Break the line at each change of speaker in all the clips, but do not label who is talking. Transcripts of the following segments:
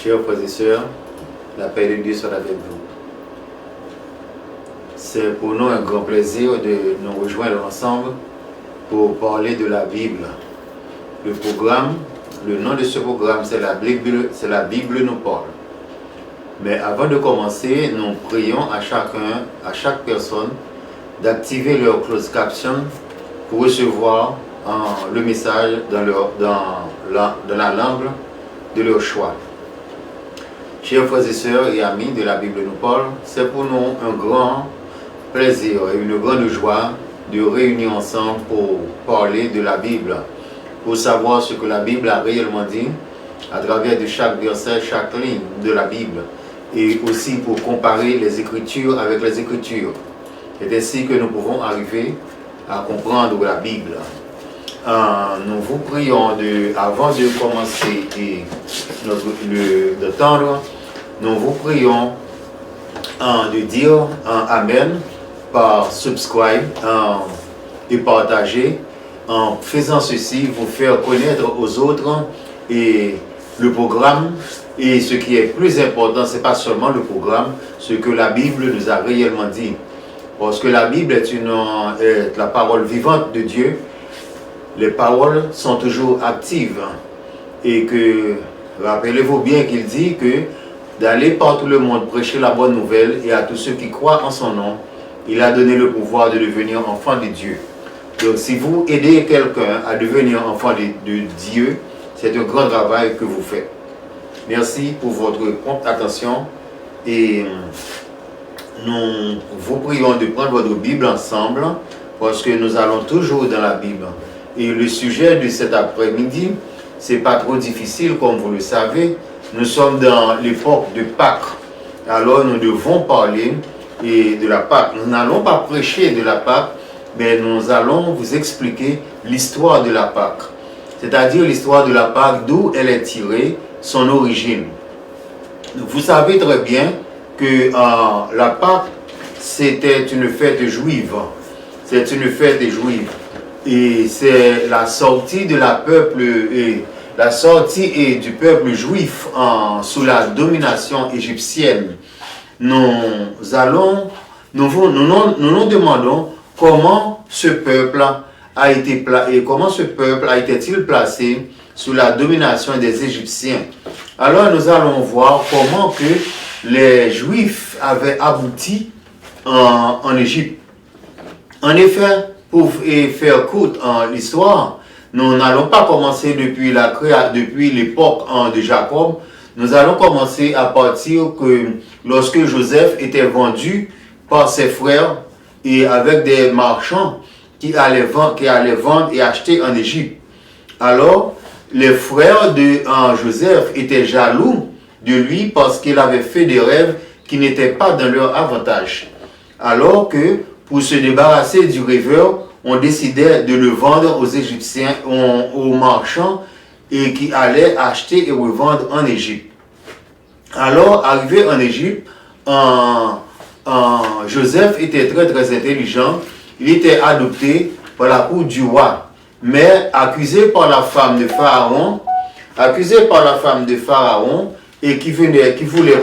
Chers frères et sœurs, la paix de Dieu soit avec vous. C'est pour nous un grand plaisir de nous rejoindre ensemble pour parler de la Bible. Le programme, le nom de ce programme, c'est la Bible nous parle. Mais avant de commencer, nous prions à chaque personne d'activer leur closed caption pour recevoir le message dans la langue de leur choix. Chers frères et sœurs et amis de la Bible nous parle, c'est pour nous un grand plaisir et une grande joie de réunir ensemble pour parler de la Bible, pour savoir ce que la Bible a réellement dit à travers de chaque verset, chaque ligne de la Bible, et aussi pour comparer les Écritures avec les Écritures. C'est ainsi que nous pouvons arriver à comprendre la Bible. Nous vous prions avant de commencer d'entendre, nous vous prions de dire Amen par subscribe et partager. En faisant ceci, vous faire connaître aux autres et le programme. Et ce qui est plus important, ce n'est pas seulement le programme, ce que la Bible nous a réellement dit. Parce que la Bible est la parole vivante de Dieu. Les paroles sont toujours actives. Et que, rappelez-vous bien qu'il dit que d'aller par tout le monde prêcher la bonne nouvelle et à tous ceux qui croient en son nom, il a donné le pouvoir de devenir enfant de Dieu. Donc si vous aidez quelqu'un à devenir enfant de Dieu, c'est un grand travail que vous faites. Merci pour votre prompte attention et nous vous prions de prendre votre Bible ensemble parce que nous allons toujours dans la Bible. Et le sujet de cet après-midi, ce n'est pas trop difficile comme vous le savez. Nous sommes dans l'époque de Pâques. Alors nous devons parler de la Pâques. Nous n'allons pas prêcher de la Pâques, mais nous allons vous expliquer l'histoire de la Pâques. C'est-à-dire l'histoire de la Pâques, d'où elle est tirée, son origine. Vous savez très bien que la Pâques, c'était une fête juive. C'est une fête juive. Et c'est la sortie de du peuple juif sous la domination égyptienne. Nous nous demandons comment ce peuple a-t-il placé sous la domination des Égyptiens. Alors nous allons voir comment que les Juifs avaient abouti en Égypte. En effet, pour faire courte l'histoire, nous n'allons pas commencer depuis l'époque de Jacob. Nous allons commencer à partir que lorsque Joseph était vendu par ses frères et avec des marchands qui allaient vendre et acheter en Égypte. Alors, les frères de Joseph étaient jaloux de lui parce qu'il avait fait des rêves qui n'étaient pas dans leur avantage. Alors que, pour se débarrasser du rêveur, on décidait de le vendre aux Égyptiens, aux marchands, et qui allaient acheter et revendre en Égypte. Alors, arrivé en Égypte, Joseph était très très intelligent. Il était adopté par la cour du roi. Mais accusé par la femme de Pharaon, et qui voulait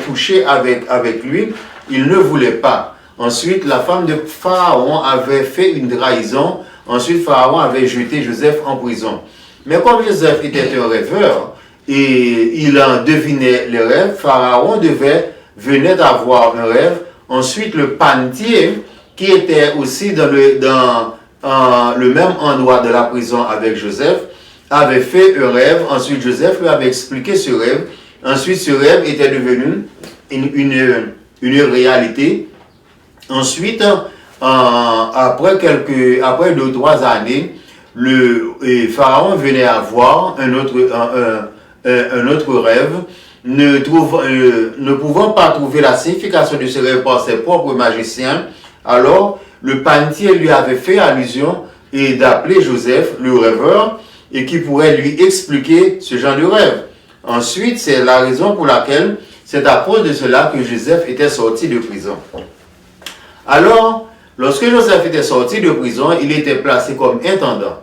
coucher avec lui, il ne voulait pas. Ensuite, la femme de Pharaon avait fait une trahison. Ensuite, Pharaon avait jeté Joseph en prison. Mais comme Joseph était un rêveur et il en devinait les rêves, Pharaon venait d'avoir un rêve. Ensuite, le panetier, qui était aussi dans le même endroit de la prison avec Joseph, avait fait un rêve. Ensuite, Joseph lui avait expliqué ce rêve. Ensuite, ce rêve était devenu une réalité. Ensuite, après 2 ou 3 années, le Pharaon venait avoir un autre rêve. Ne pouvant pas trouver la signification de ce rêve par ses propres magiciens, alors le panetier lui avait fait allusion et d'appeler Joseph, le rêveur, et qui pourrait lui expliquer ce genre de rêve. Ensuite, c'est la raison pour laquelle c'est à cause de cela que Joseph était sorti de prison. Alors, lorsque Joseph était sorti de prison, il était placé comme intendant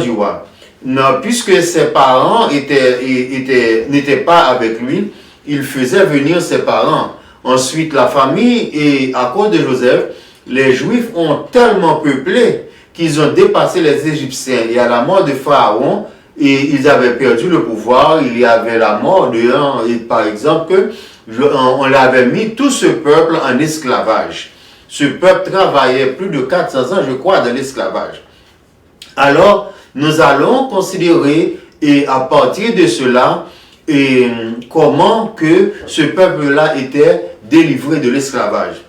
du roi. non, puisque ses parents n'étaient pas avec lui, il faisait venir ses parents. Ensuite, la famille, et à cause de Joseph, les Juifs ont tellement peuplé qu'ils ont dépassé les Égyptiens. Et à la mort de Pharaon, et ils avaient perdu le pouvoir, il y avait la mort de, par exemple, on avait mis tout ce peuple en esclavage. Ce peuple travaillait plus de 400 ans, je crois, dans l'esclavage. Alors, nous allons considérer, et à partir de cela, et comment que ce peuple-là était délivré de l'esclavage.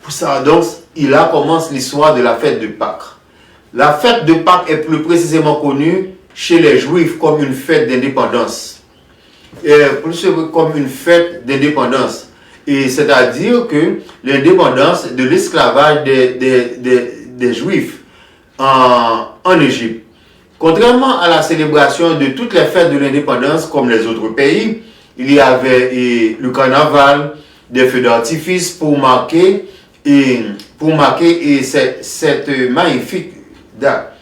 Pour ça, donc, là commence l'histoire de la fête de Pâques. La fête de Pâques est plus précisément connue chez les Juifs comme une fête d'indépendance. Plus comme une fête d'indépendance. Et c'est-à-dire que l'indépendance de l'esclavage des Juifs en Égypte. Contrairement à la célébration de toutes les fêtes de l'indépendance comme les autres pays, il y avait le carnaval, des feux d'artifice pour marquer cette magnifique date.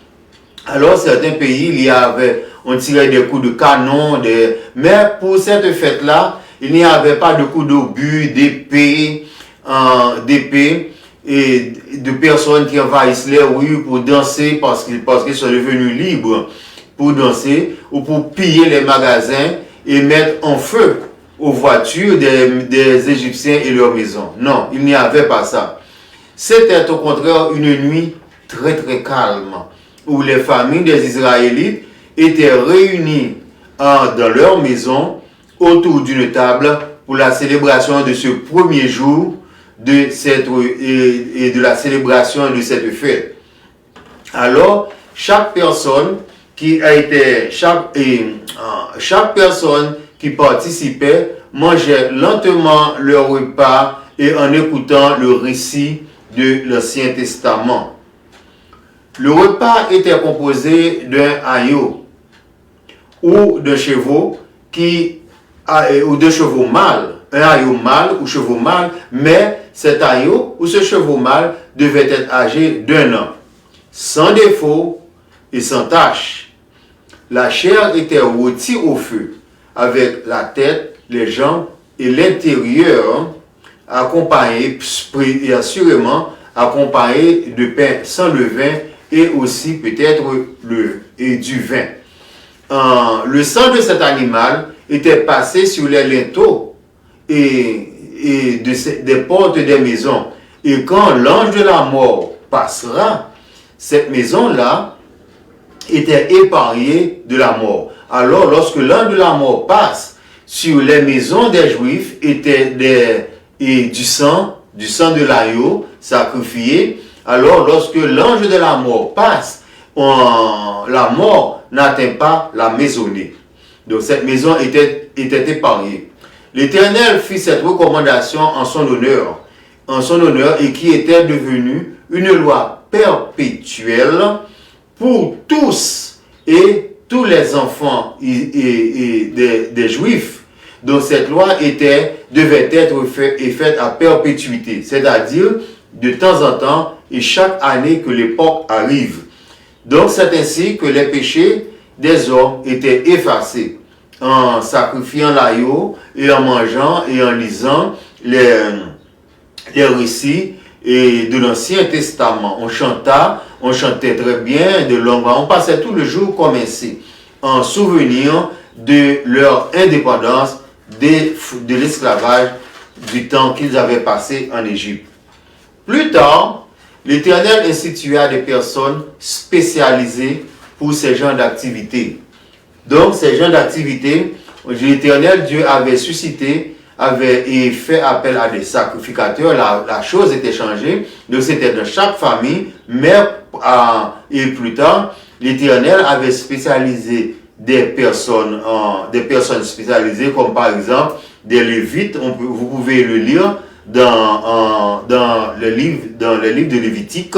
Alors certains pays, on tirait des coups de canon, mais pour cette fête-là, il n'y avait pas de coups d'obus, d'épée, et de personnes qui envahissent les rues pour danser parce qu'ils sont devenus libres pour danser ou pour piller les magasins et mettre en feu aux voitures des Égyptiens et leurs maisons. Non, il n'y avait pas ça. C'était au contraire une nuit très très calme où les familles des Israélites étaient réunies dans leur maison autour d'une table pour la célébration de ce premier jour et de la célébration de cette fête. Alors, chaque personne qui participait mangeait lentement leur repas et en écoutant le récit de l'Ancien Testament. Le repas était composé d'un agneau ou de chevaux mâles, un agneau mâle ou chevaux mâle, mais cet agneau ou ce chevaux mâle devait être âgé d'1 an, sans défaut et sans tache. La chair était rôtie au feu, avec la tête, les jambes et l'intérieur, assurément accompagné de pain sans levain et aussi peut-être du vin. Le sang de cet animal était passé sur les linteaux et des portes des maisons. Et quand l'ange de la mort passera, cette maison-là était épargnée de la mort. Alors, lorsque l'ange de la mort passe sur les maisons des Juifs, était du sang de l'agneau sacrifié. Alors, lorsque l'ange de la mort passe, la mort n'atteint pas la maisonnée. Donc, cette maison était épargnée. L'Éternel fit cette recommandation en son honneur, et qui était devenue une loi perpétuelle pour tous et tous les enfants des Juifs. Donc cette loi devait être faite à perpétuité, c'est-à-dire de temps en temps et chaque année que l'époque arrive. Donc c'est ainsi que les péchés des hommes étaient effacés en sacrifiant l'agneau et en mangeant et en lisant les récits de l'Ancien Testament. On chantait très bien de longuement, on passait tout le jour comme ainsi, en souvenir de leur indépendance, de l'esclavage, du temps qu'ils avaient passé en Égypte. Plus tard, l'Éternel institua des personnes spécialisées pour ces genres d'activités. Donc, ces genres d'activités, l'Éternel Dieu avait suscité, avait fait appel à des sacrificateurs. La chose était changée. Donc, c'était dans chaque famille, mais et plus tard, l'Éternel avait spécialisé des personnes spécialisées, comme par exemple des Lévites. Vous pouvez le lire dans le livre de Lévitique.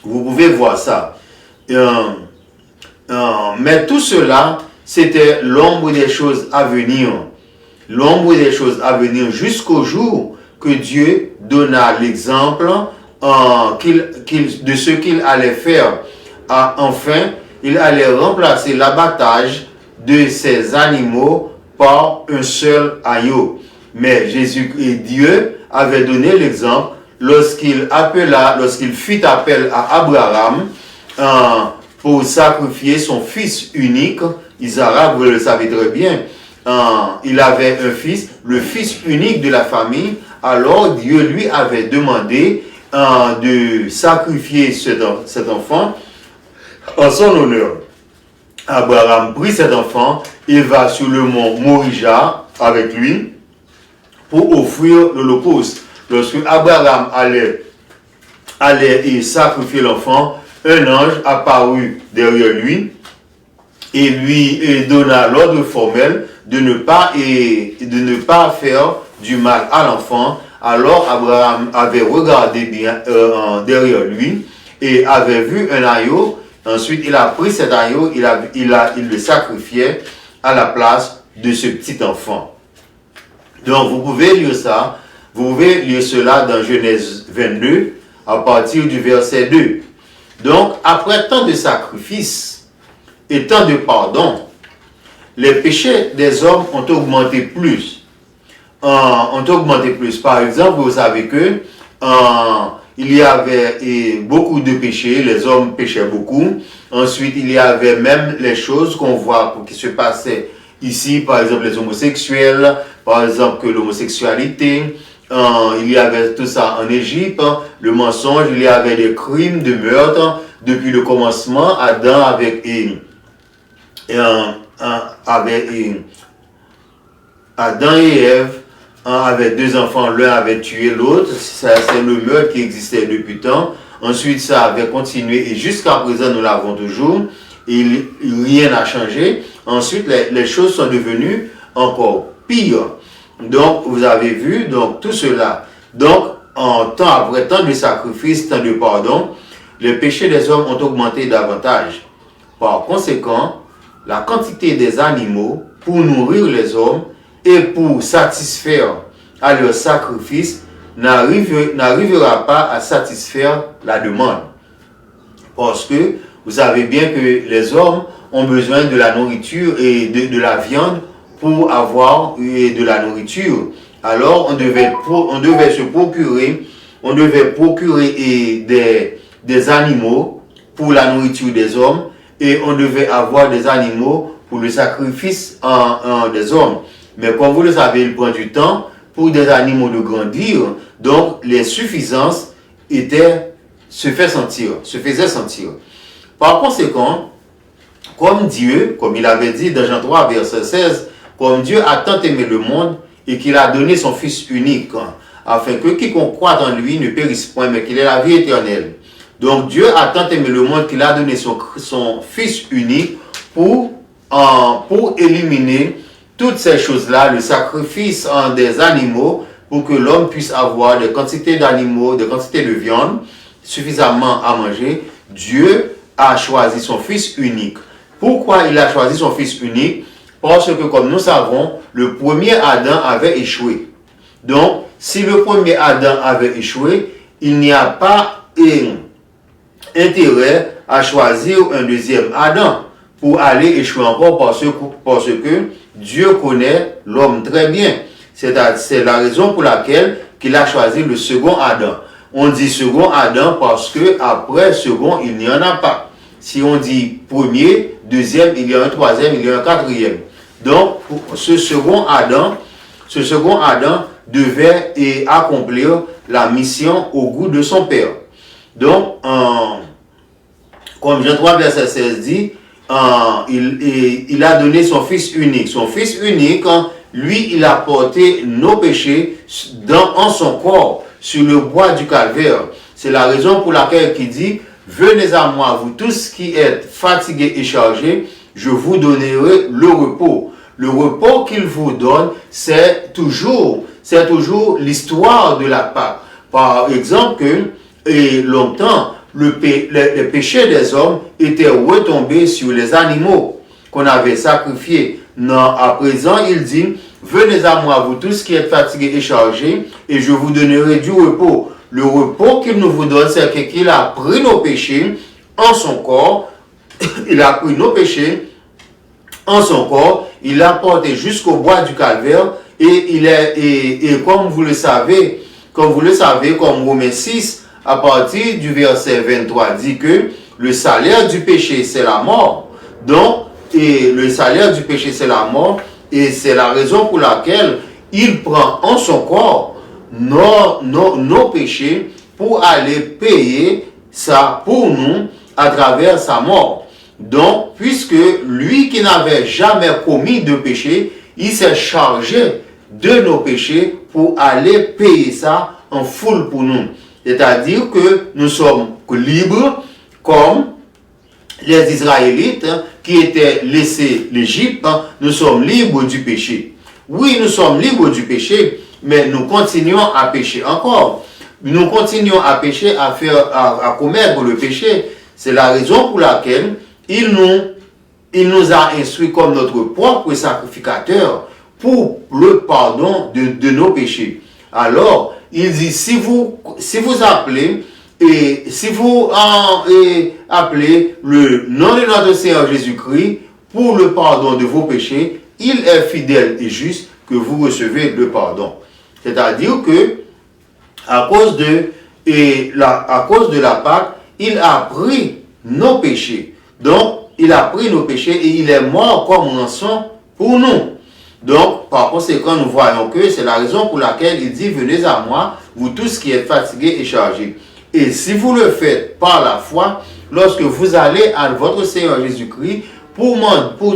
Vous pouvez voir ça. Mais tout cela, c'était l'ombre des choses à venir. L'ombre des choses à venir jusqu'au jour que Dieu donna l'exemple de ce qu'il allait faire. Enfin, il allait remplacer l'abattage de ces animaux par un seul agneau. Mais Jésus et Dieu avaient donné l'exemple lorsqu'il fit appel à Abraham pour sacrifier son fils unique. Isaac, vous le savez très bien, il avait un fils, le fils unique de la famille. Alors Dieu lui avait demandé de sacrifier cet enfant en son honneur. Abraham prit cet enfant, il va sur le mont Morija avec lui pour offrir l'holocauste. Lorsque Abraham allait sacrifier l'enfant, un ange apparut derrière lui et lui donna l'ordre formel de ne pas faire du mal à l'enfant. Alors Abraham avait regardé bien derrière lui et avait vu un agneau. Ensuite, il a pris cet agneau, il le sacrifiait à la place de ce petit enfant. Donc, vous pouvez lire ça. Vous pouvez lire cela dans Genèse 22, à partir du verset 2. Donc, après tant de sacrifices et tant de pardon, les péchés des hommes ont augmenté plus. Par exemple, vous savez que il y avait beaucoup de péchés, les hommes péchaient beaucoup. Ensuite, il y avait même les choses qu'on voit qui se passaient ici, par exemple les homosexuels, par exemple que l'homosexualité, il y avait tout ça en Égypte, le mensonge, il y avait des crimes de meurtre depuis le commencement. Adam avec Adam et Ève avaient deux enfants, l'un avait tué l'autre. C'est le meurtre qui existait depuis tant. Ensuite, ça avait continué et jusqu'à présent, nous l'avons toujours. Et rien n'a changé. Ensuite, les choses sont devenues encore pires. Donc, vous avez vu, donc tout cela. Donc, après tant de sacrifices, tant de pardon, les péchés des hommes ont augmenté davantage. Par conséquent, la quantité des animaux pour nourrir les hommes et pour satisfaire à leur sacrifice n'arrivera pas à satisfaire la demande. Parce que vous savez bien que les hommes ont besoin de la nourriture et de la viande pour avoir de la nourriture. Alors on devait se procurer, des animaux pour la nourriture des hommes et on devait avoir des animaux pour le sacrifice des hommes. Mais comme vous le savez, il prend du temps pour des animaux de grandir. Donc les suffisances se faisaient sentir. Par conséquent, comme Dieu, comme il avait dit dans Jean 3, verset 16, comme Dieu a tant aimé le monde et qu'il a donné son Fils unique, afin que quiconque croit en lui ne périsse point, mais qu'il ait la vie éternelle. Donc Dieu a tant aimé le monde qu'il a donné son Fils unique pour éliminer toutes ces choses-là, le sacrifice des animaux, pour que l'homme puisse avoir des quantités d'animaux, des quantités de viande suffisamment à manger. Dieu a choisi son Fils unique. Pourquoi il a choisi son Fils unique? Parce que, comme nous savons, le premier Adam avait échoué. Donc, si le premier Adam avait échoué, il n'y a pas intérêt à choisir un deuxième Adam pour aller échouer encore parce que Dieu connaît l'homme très bien. C'est la raison pour laquelle il a choisi le second Adam. On dit second Adam parce que après second, il n'y en a pas. Si on dit premier, deuxième, il y a un troisième, il y a un quatrième. Donc, ce second Adam devait accomplir la mission au goût de son Père. Donc, comme Jean 3, verset 16 dit, il a donné son Fils unique. Son Fils unique, lui, il a porté nos péchés en son corps, sur le bois du calvaire. C'est la raison pour laquelle il dit, venez à moi, vous tous qui êtes fatigués et chargés, je vous donnerai le repos. Le repos qu'il vous donne, c'est toujours l'histoire de la Pâque. Par exemple, longtemps, les péchés des hommes étaient retombés sur les animaux qu'on avait sacrifiés. Non, à présent, il dit, venez à moi, vous tous qui êtes fatigués et chargés, et je vous donnerai du repos. Le repos qu'il nous vous donne, c'est qu'il a pris nos péchés en son corps, il a pris nos péchés en son corps, il l'a porté jusqu'au bois du calvaire, et comme vous le savez, comme Romains 6, à partir du verset 23, dit que le salaire du péché, c'est la mort. Donc, et le salaire du péché, c'est la mort, et c'est la raison pour laquelle il prend en son corps nos péchés pour aller payer ça pour nous à travers sa mort. Donc, puisque lui qui n'avait jamais commis de péché, il s'est chargé de nos péchés pour aller payer ça en full pour nous. C'est-à-dire que nous sommes libres comme les Israélites qui étaient laissés l'Égypte, nous sommes libres du péché. Oui, nous sommes libres du péché, mais nous continuons à pécher encore. Nous continuons à pécher, à commettre le péché. C'est la raison pour laquelle il nous a instruits comme notre propre sacrificateur pour le pardon de nos péchés. Alors, il dit, si vous appelez, et si vous appelez le nom de notre Seigneur Jésus-Christ pour le pardon de vos péchés, il est fidèle et juste que vous recevez le pardon. C'est-à-dire que à cause de la Pâque, il a pris nos péchés. Donc, il a pris nos péchés et il est mort comme rançon pour nous. Donc, par conséquent, nous voyons que c'est la raison pour laquelle il dit, venez à moi, vous tous qui êtes fatigués et chargés. Et si vous le faites par la foi, lorsque vous allez à votre Seigneur Jésus-Christ pour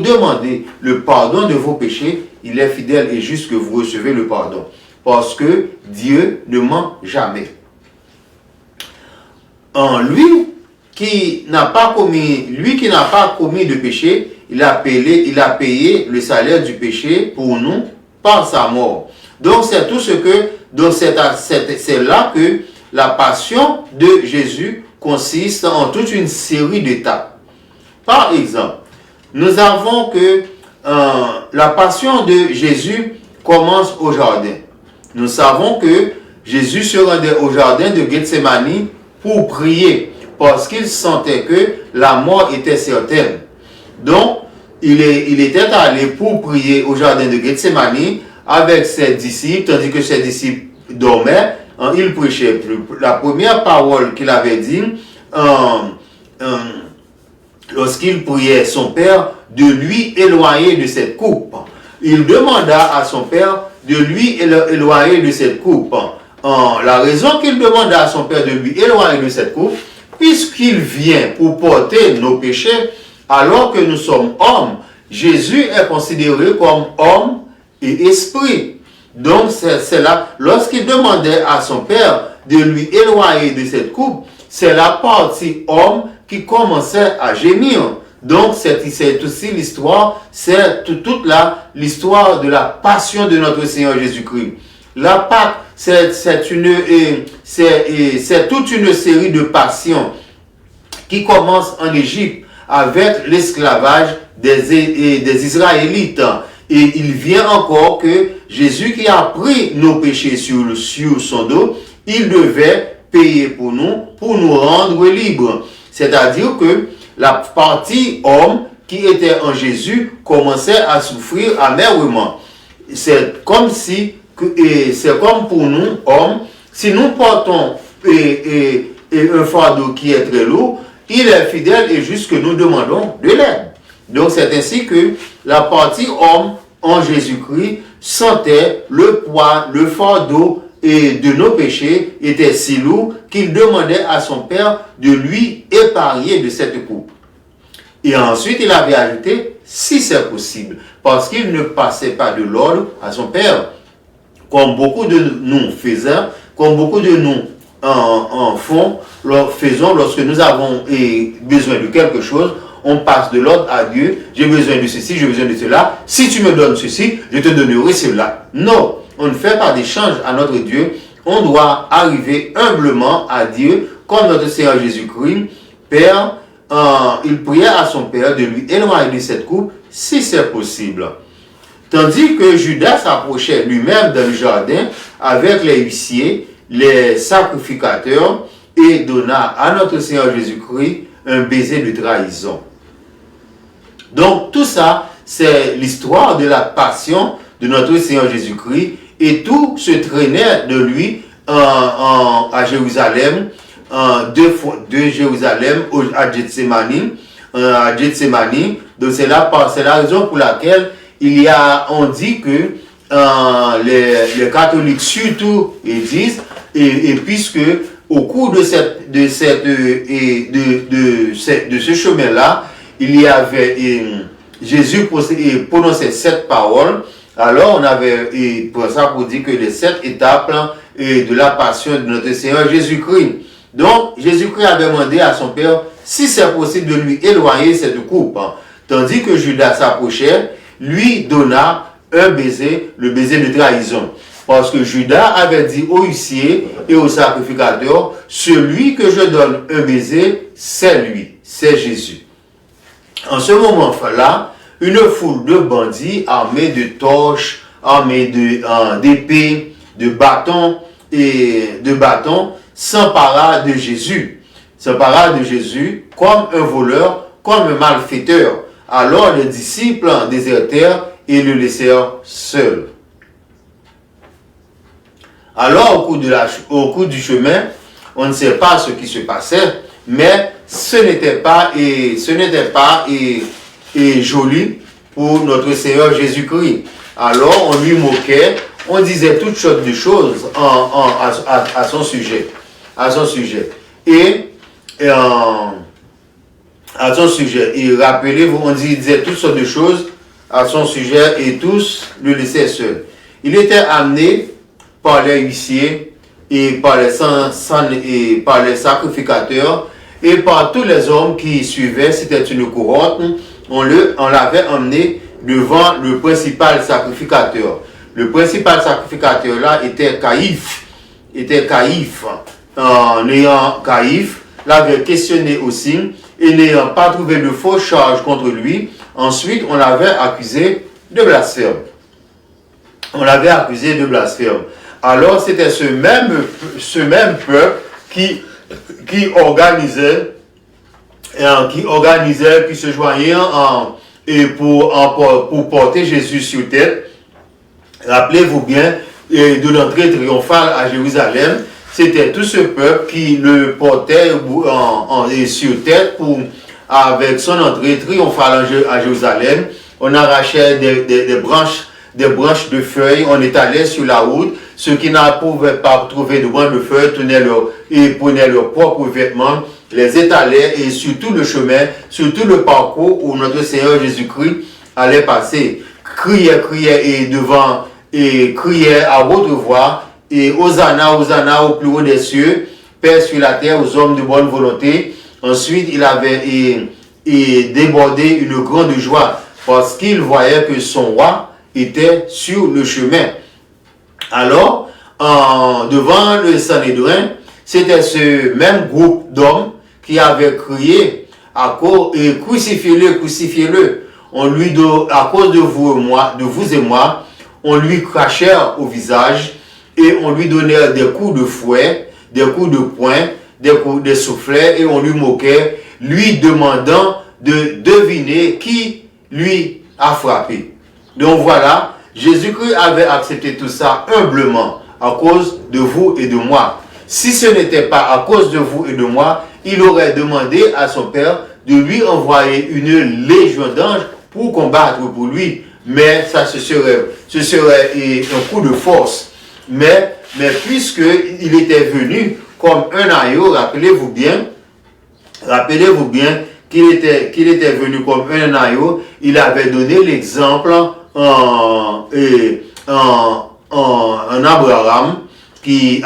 demander le pardon de vos péchés, il est fidèle et juste que vous recevez le pardon. Parce que Dieu ne ment jamais. Lui qui n'a pas commis de péché, il a payé le salaire du péché pour nous par sa mort. Donc c'est tout ce que, c'est là que la passion de Jésus consiste en toute une série d'étapes. Par exemple, nous avons que la passion de Jésus commence au jardin. Nous savons que Jésus se rendait au jardin de Gethsémani pour prier parce qu'il sentait que la mort était certaine. Donc, il était allé pour prier au jardin de Gethsémani avec ses disciples, tandis que ses disciples dormaient. Il prêchait. La première parole qu'il avait dit, lorsqu'il priait son Père de lui éloigner de cette coupe. Il demanda à son Père de lui éloigner de cette coupe. La raison qu'il demanda à son Père de lui éloigner de cette coupe, puisqu'il vient pour porter nos péchés, alors que nous sommes hommes, Jésus est considéré comme homme et esprit. Donc c'est là, lorsqu'il demandait à son Père de lui éloigner de cette coupe, c'est la partie homme qui commençait à gémir. Donc c'est aussi l'histoire, c'est toute l'histoire de la passion de notre Seigneur Jésus-Christ. La Pâque, c'est toute une série de passions qui commence en Égypte avec l'esclavage des Israélites. Et il vient encore que Jésus qui a pris nos péchés sur son dos, il devait payer pour nous rendre libres. C'est-à-dire que la partie homme qui était en Jésus commençait à souffrir amèrement. C'est comme pour nous, hommes, si nous portons un fardeau qui est très lourd, il est fidèle et juste que nous demandons de l'aide. Donc c'est ainsi que la partie homme en Jésus-Christ sentait le poids, le fardeau et de nos péchés était si lourd qu'il demandait à son Père de lui épargner de cette coupe. Et ensuite il avait ajouté, si c'est possible, parce qu'il ne passait pas de l'ordre à son Père, comme beaucoup de nous faisaient, comme beaucoup de nous faisons lorsque nous avons besoin de quelque chose, on passe de l'ordre à Dieu, j'ai besoin de ceci, j'ai besoin de cela, si tu me donnes ceci, je te donnerai cela. Non, on ne fait pas d'échange à notre Dieu, on doit arriver humblement à Dieu, comme notre Seigneur Jésus-Christ, Père, il priait à son Père de lui éloigner de cette coupe, si c'est possible. Tandis que Judas s'approchait lui-même dans le jardin avec les huissiers, les sacrificateurs, et donna à notre Seigneur Jésus-Christ un baiser de trahison. Donc tout ça, c'est l'histoire de la passion de notre Seigneur Jésus-Christ, et tout se traînait de lui à Jérusalem, de Jérusalem à Gethsémani, Donc c'est la raison pour laquelle on dit que les catholiques surtout ils disent, et puisque au cours de ce chemin-là, il y avait Jésus prononçait 7 paroles. Alors on avait pour ça pour dire que les 7 étapes de la passion de notre Seigneur Jésus-Christ. Donc Jésus-Christ avait demandé à son Père si c'est possible de lui éloigner cette coupe. Tandis que Judas s'approchait, lui donna un baiser, le baiser de trahison. Parce que Judas avait dit aux huissiers et aux sacrificateurs, celui que je donne un baiser, c'est lui, c'est Jésus. En ce moment-là, une foule de bandits armés de torches, armés d'épées, de bâtons s'empara de Jésus. S'empara de Jésus comme un voleur, comme un malfaiteur. Alors les disciples désertèrent et le laissèrent seul. Alors au cours du chemin, on ne sait pas ce qui se passait, mais ce n'était pas joli pour notre Seigneur Jésus-Christ. Alors on lui moquait, on disait toutes sortes de choses à son sujet. Et rappelez-vous, on disait toutes sortes de choses à son sujet et tous le laissaient seul. Il était amené par les huissiers et par les sacrificateurs et par tous les hommes qui suivaient. C'était une cohorte. On l'avait emmené devant le principal sacrificateur. Le principal sacrificateur là était Caïphe. Caïphe l'avait questionné aussi et n'ayant pas trouvé de fausses charges contre lui, ensuite on l'avait accusé de blasphème. Alors c'était ce même peuple qui se joignait pour porter Jésus sur tête. Rappelez-vous bien, de l'entrée triomphale à Jérusalem, c'était tout ce peuple qui le portait sur tête avec son entrée triomphale à Jérusalem. On arrachait des branches de feuilles, on étalait sur la route. Ceux qui ne pouvaient pas trouver de branches de feuilles prenaient leurs propres vêtements, les étalaient et sur tout le chemin, sur tout le parcours où notre Seigneur Jésus-Christ allait passer, criait et criait à haute voix, et Hosanna, Hosanna au plus haut des cieux, paix sur la terre aux hommes de bonne volonté. Ensuite, il avait débordé une grande joie parce qu'il voyait que son roi était sur le chemin. Alors, devant le Sanhédrin, c'était ce même groupe d'hommes qui avait crié crucifiez-le, crucifiez-le. À cause de vous et moi, on lui crachait au visage et on lui donnait des coups de fouet, des coups de poing, des soufflets et on lui moquait, lui demandant de deviner qui lui a frappé. Donc voilà, Jésus-Christ avait accepté tout ça humblement à cause de vous et de moi. Si ce n'était pas à cause de vous et de moi, il aurait demandé à son Père de lui envoyer une légion d'anges pour combattre pour lui. Mais ça, ce serait un coup de force. Mais puisqu'il était venu comme un agneau, rappelez-vous bien qu'il était venu comme un agneau, il avait donné l'exemple en Abraham qu'il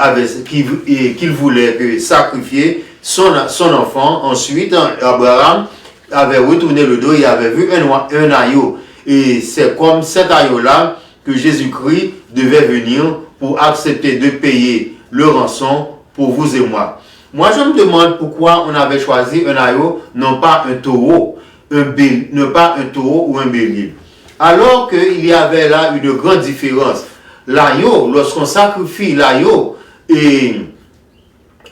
voulait sacrifier son enfant. Ensuite, Abraham avait retourné le dos et avait vu un agneau. Et c'est comme cet agneau-là que Jésus-Christ devait venir pour accepter de payer le rançon pour vous et moi. Moi, je me demande pourquoi on avait choisi un agneau, non pas un taureau ou un bélier. Alors qu'il y avait là une grande différence. L'agneau, lorsqu'on sacrifie l'agneau, et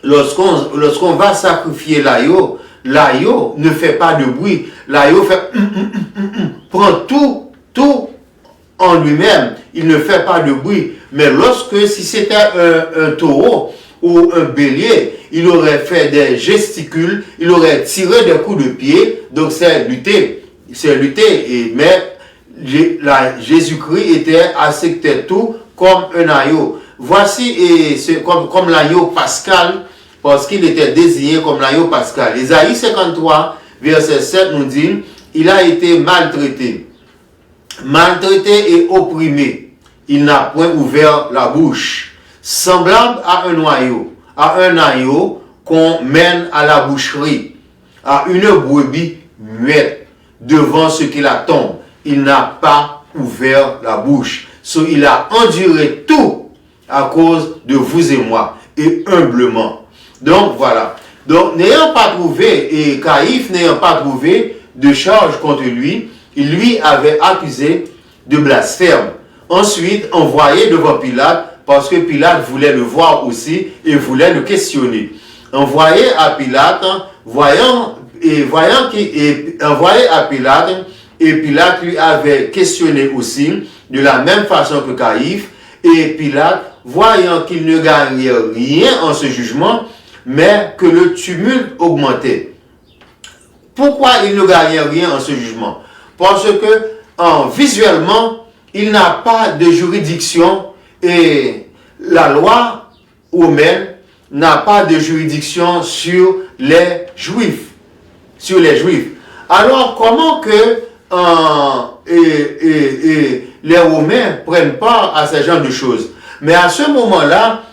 lorsqu'on va sacrifier l'agneau, l'agneau ne fait pas de bruit. L'agneau fait prend tout en lui-même. Il ne fait pas de bruit. Mais lorsque, si c'était un taureau ou un bélier, il aurait fait des gesticules, il aurait tiré des coups de pied. Donc c'est lutter. C'est lutter. Mais Jésus-Christ était accepté tout comme un agneau. Voici, comme l'agneau pascal, parce qu'il était désigné comme l'agneau pascal. Ésaïe 53, verset 7 nous dit, il a été maltraité et opprimé. Il n'a point ouvert la bouche. Semblable à un agneau qu'on mène à la boucherie, à une brebis muette devant ce qui la tombe. Il n'a pas ouvert la bouche. Il a enduré tout à cause de vous et moi, et humblement. Donc voilà. Donc n'ayant pas trouvé, et Caïphe n'ayant pas trouvé de charge contre lui, il lui avait accusé de blasphème. Ensuite, envoyé devant Pilate, parce que Pilate voulait le voir aussi et voulait le questionner. Envoyé à Pilate, envoyé à Pilate, et Pilate lui avait questionné aussi, de la même façon que Caïphe, et Pilate, voyant qu'il ne gagnait rien en ce jugement, mais que le tumulte augmentait. Pourquoi il ne gagnait rien en ce jugement? Parce que visuellement, il n'a pas de juridiction et la loi romaine n'a pas de juridiction sur les Juifs. Alors, comment que les Romains prennent part à ce genre de choses? Mais à ce moment-là,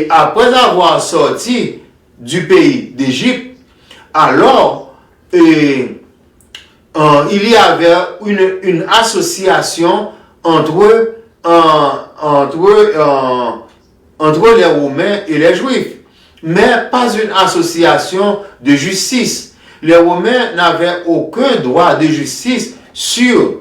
après avoir sorti du pays d'Égypte, alors il y avait une association entre les Romains et les Juifs, mais pas une association de justice. Les Romains n'avaient aucun droit de justice sur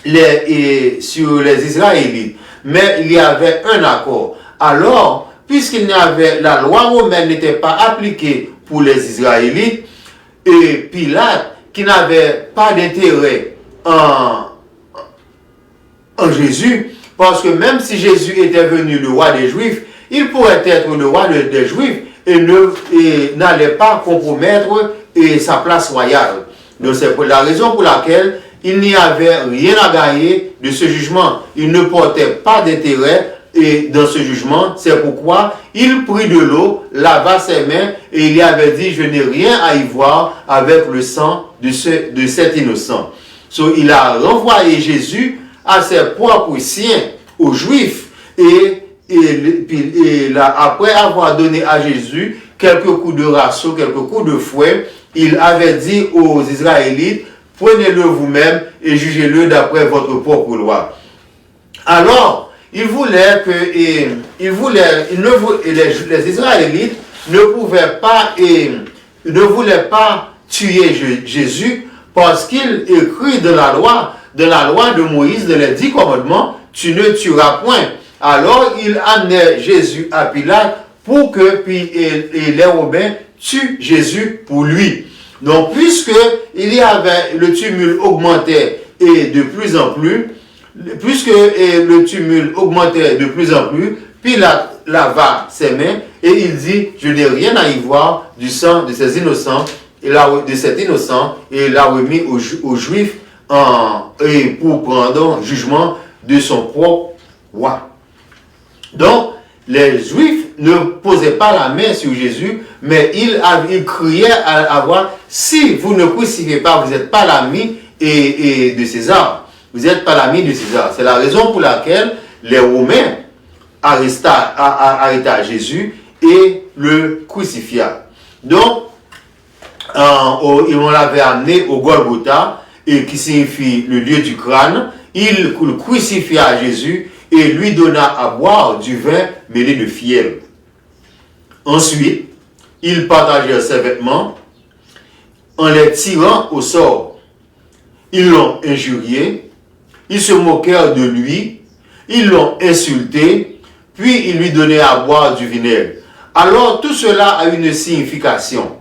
les Israélites, mais il y avait un accord. Alors, la loi romaine n'était pas appliquée pour les Israélites, et Pilate, qui n'avait pas d'intérêt en Jésus, parce que même si Jésus était venu le roi des Juifs, il pourrait être le roi des Juifs et n'allait pas compromettre sa place royale. Donc c'est la raison pour laquelle il n'y avait rien à gagner de ce jugement. Il ne portait pas d'intérêt dans ce jugement. C'est pourquoi il prit de l'eau, lava ses mains et il y avait dit, je n'ai rien à y voir avec le sang de cet innocent. Il a renvoyé Jésus à ses propres siens, aux Juifs, et après avoir donné à Jésus quelques coups de râteau, quelques coups de fouet, il avait dit aux Israélites, prenez-le vous-même et jugez-le d'après votre propre loi. Alors, les Israélites ne voulaient pas tuer Jésus parce qu'il écrit dans la loi de Moïse, dans les 10 commandements, tu ne tueras point. Alors, il amenait Jésus à Pilate pour que les Romains tuent Jésus pour lui. Donc, puisque le tumulte augmentait et de plus en plus, Pilate lava ses mains et il dit, je n'ai rien à y voir du sang de ces innocents, de cet innocent, et il l'a remis aux Juifs pour prendre jugement de son propre roi. Donc, les Juifs ne posaient pas la main sur Jésus, mais ils criaient à voir, si vous ne crucifiez pas, vous n'êtes pas l'ami de César. Vous n'êtes pas l'ami de César. C'est la raison pour laquelle les Romains arrêta Jésus et le crucifia. Donc, on l'avait amené au Golgotha, et qui signifie le lieu du crâne. Il crucifia Jésus et lui donna à boire du vin mêlé de fiel. Ensuite, ils partagèrent ses vêtements en les tirant au sort. Ils l'ont injurié, ils se moquèrent de lui, ils l'ont insulté, puis ils lui donnaient à boire du vinaigre. Alors tout cela a une signification.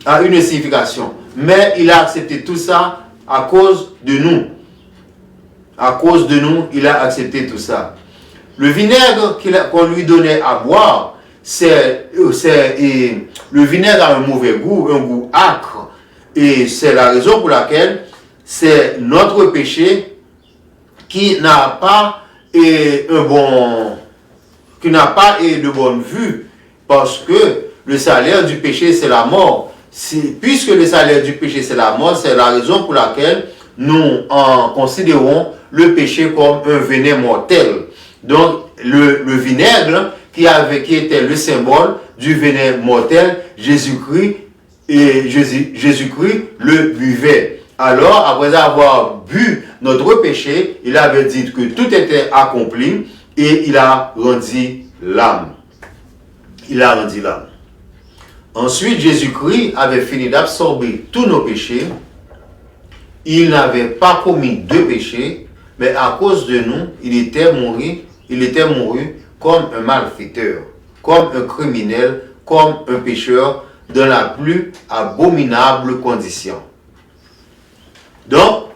a une signification. Mais il a accepté tout ça à cause de nous. À cause de nous, il a accepté tout ça. Le vinaigre qu'on lui donnait à boire, le vinaigre a un mauvais goût, un goût âcre. Et c'est la raison pour laquelle c'est notre péché qui n'a pas de bonne vue. Parce que le salaire du péché, c'est la mort. Puisque le salaire du péché, c'est la mort, c'est la raison pour laquelle nous considérons le péché comme un venin mortel. Donc, le vinaigre qui était le symbole du venin mortel, Jésus-Christ le buvait. Alors, après avoir bu notre péché, il avait dit que tout était accompli et il a rendu l'âme. Il a rendu l'âme. Ensuite, Jésus-Christ avait fini d'absorber tous nos péchés. Il n'avait pas commis de péché, mais à cause de nous, il était mouru comme un malfaiteur, comme un criminel, comme un pécheur, dans la plus abominable condition. Donc,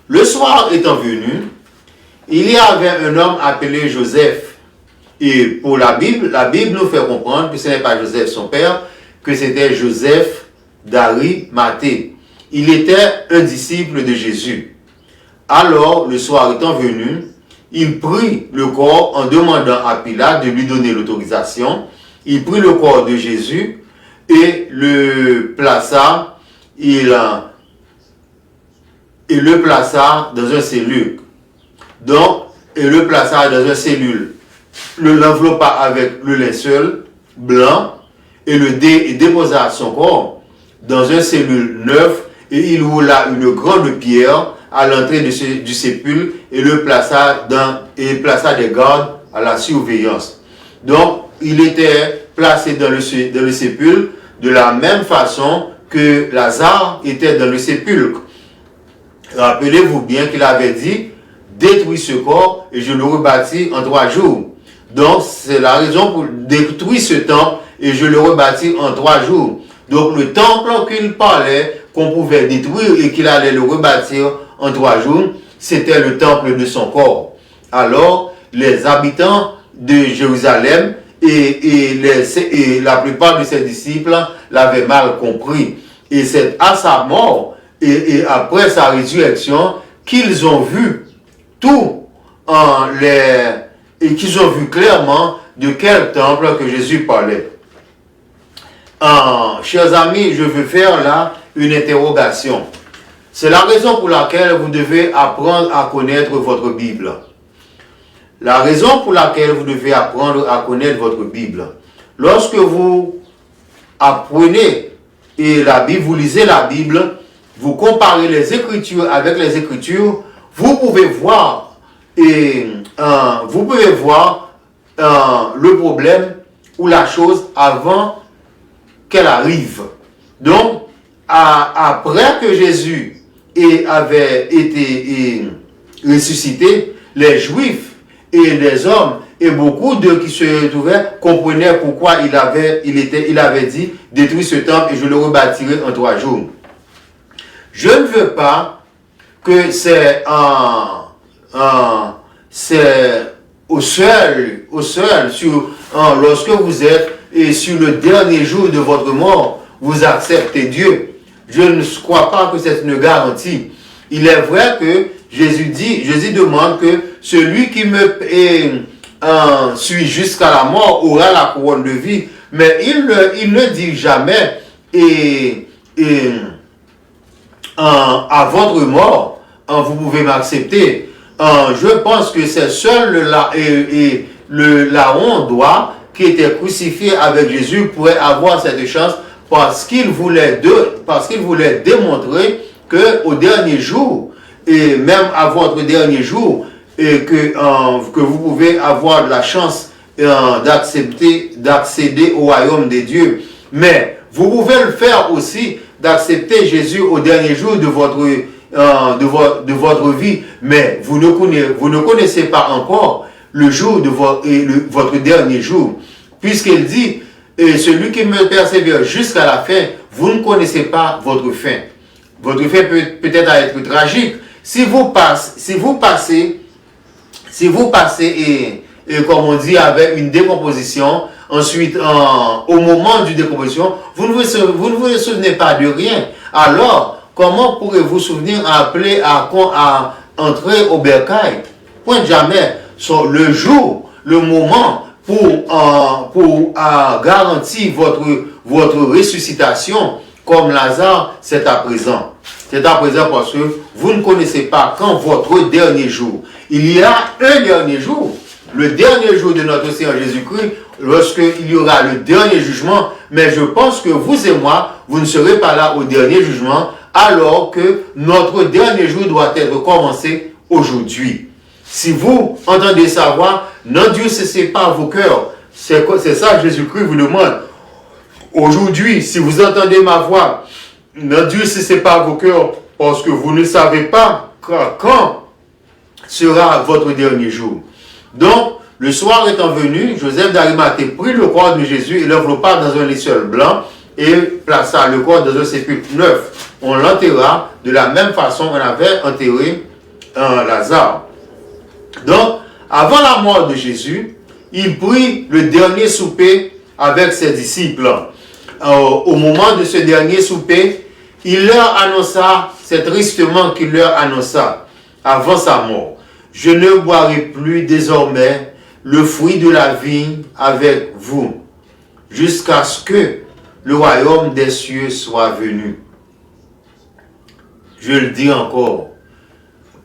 le soir étant venu, il y avait un homme appelé Joseph. Et pour la Bible nous fait comprendre que ce n'est pas Joseph son père, que c'était Joseph d'Arimathée. Il était un disciple de Jésus. Alors, le soir étant venu, il prit le corps en demandant à Pilate de lui donner l'autorisation. Il prit le corps de Jésus et le plaça dans un cellule. Donc, il le plaça dans un cellule. L'enveloppa avec le linceul blanc et le déposa son corps dans un cellule neuf et il roula une grande pierre à l'entrée du sépulcre et le plaça des gardes à la surveillance. Donc, il était placé dans le sépulcre de la même façon que Lazare était dans le sépulcre. Rappelez-vous bien qu'il avait dit, détruis ce corps et je le rebâtis en 3 jours. Donc, c'est la raison pour détruire ce temple et je le rebâtis en 3 jours. Donc, le temple qu'il parlait, qu'on pouvait détruire et qu'il allait le rebâtir en 3 jours, c'était le temple de son corps. Alors, les habitants de Jérusalem et la plupart de ses disciples l'avaient mal compris. Et c'est à sa mort et après sa résurrection qu'ils ont vu et qu'ils ont vu clairement de quel temple que Jésus parlait. Chers amis, je veux faire là une interrogation. C'est la raison pour laquelle vous devez apprendre à connaître votre Bible. La raison pour laquelle vous devez apprendre à connaître votre Bible. Lorsque vous apprenez la Bible, vous lisez la Bible, vous comparez les Écritures avec les Écritures, vous pouvez voir le problème ou la chose avant qu'elle arrive. Donc, après que Jésus avait été ressuscité, les Juifs et les hommes et beaucoup d'eux qui se trouvaient comprenaient pourquoi il avait dit détruis ce temple et je le rebâtirai en 3 jours. Je ne veux pas que c'est au seul lorsque vous êtes et sur le dernier jour de votre mort, vous acceptez Dieu. Je ne crois pas que c'est une garantie. Il est vrai que Jésus demande que celui qui me suit jusqu'à la mort aura la couronne de vie. Mais il ne dit jamais à votre mort, vous pouvez m'accepter. Je pense que c'est seul l'Aaron doit qui était crucifié avec Jésus pourrait avoir cette chance parce qu'il voulait démontrer que au dernier jour et même à votre dernier jour et que vous pouvez avoir de la chance d'accéder au royaume des dieux. Mais vous pouvez le faire aussi d'accepter Jésus au dernier jour de votre vie, mais vous ne connaissez pas encore le jour de votre dernier jour, puisqu'il dit et celui qui me persévère jusqu'à la fin, vous ne connaissez pas votre fin. Votre fin peut peut-être être tragique. Si vous passez et comme on dit, avec une décomposition, ensuite, au moment du décomposition, vous ne vous souvenez pas de rien. Alors, comment pourrez-vous vous souvenir à appeler à entrer au bercail? Point jamais. Le jour, le moment pour garantir votre ressuscitation, comme Lazare, c'est à présent. C'est à présent parce que vous ne connaissez pas quand votre dernier jour. Il y a un dernier jour. Le dernier jour de notre Seigneur Jésus-Christ, lorsqu'il y aura le dernier jugement, mais je pense que vous et moi, vous ne serez pas là au dernier jugement, alors que notre dernier jour doit être commencé aujourd'hui. Si vous entendez sa voix, n'endurcissez pas vos cœurs. C'est ça que Jésus-Christ vous demande. Aujourd'hui, si vous entendez ma voix, n'endurcissez pas vos cœurs, parce que vous ne savez pas quand sera votre dernier jour. Donc, le soir étant venu, Joseph d'Arimathée prit le corps de Jésus et l'enveloppa dans un linceul blanc et plaça le corps dans un sépulcre neuf. On l'enterra de la même façon qu'on avait enterré Lazare. Donc, avant la mort de Jésus, il prit le dernier souper avec ses disciples. Au moment de ce dernier souper, il leur annonça, c'est tristement qu'il leur annonça, avant sa mort: je ne boirai plus désormais le fruit de la vigne avec vous, jusqu'à ce que le royaume des cieux soit venu. Je le dis encore,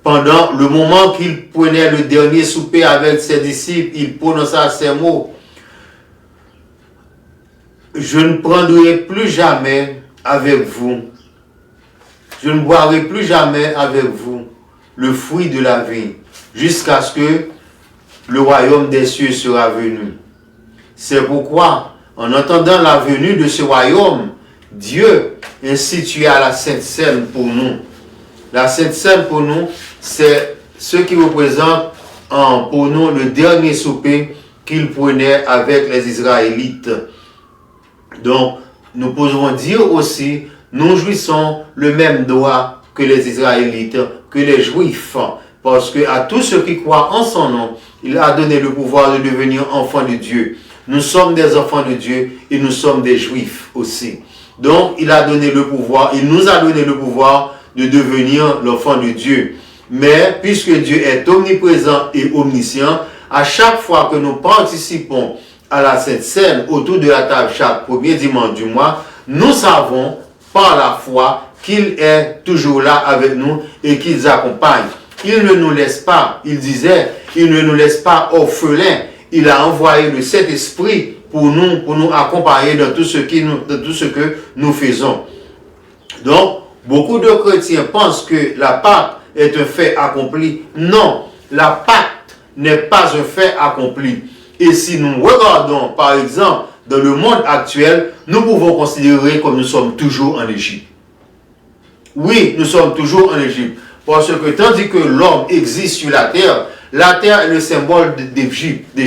pendant le moment qu'il prenait le dernier souper avec ses disciples, il prononça ces mots: je ne prendrai plus jamais avec vous, je ne boirai plus jamais avec vous le fruit de la vigne, jusqu'à ce que le royaume des cieux sera venu. C'est pourquoi, en entendant la venue de ce royaume, Dieu institua la Sainte Seine pour nous. La Sainte Seine pour nous, c'est ce qui représente pour nous le dernier souper qu'il prenait avec les Israélites. Donc, nous pouvons dire aussi, nous jouissons le même droit que les Israélites, que les Juifs, parce que à tous ceux qui croient en son nom, il a donné le pouvoir de devenir enfants de Dieu. Nous sommes des enfants de Dieu et nous sommes des Juifs aussi. Donc, il a donné le pouvoir, il nous a donné le pouvoir de devenir l'enfant de Dieu. Mais, puisque Dieu est omniprésent et omniscient, à chaque fois que nous participons à la Sainte Seine autour de la table chaque premier dimanche du mois, nous savons par la foi qu'il est toujours là avec nous et qu'il nous accompagne. Il ne nous laisse pas, il disait, il ne nous laisse pas orphelins. Il a envoyé le Saint-Esprit pour nous accompagner dans tout ce que nous faisons. Donc, beaucoup de chrétiens pensent que la Pâque est un fait accompli. Non, la Pâque n'est pas un fait accompli. Et si nous regardons, par exemple, dans le monde actuel, nous pouvons considérer que nous sommes toujours en Égypte. Oui, nous sommes toujours en Égypte. Parce que tandis que l'homme existe sur la terre est le symbole d'Égypte.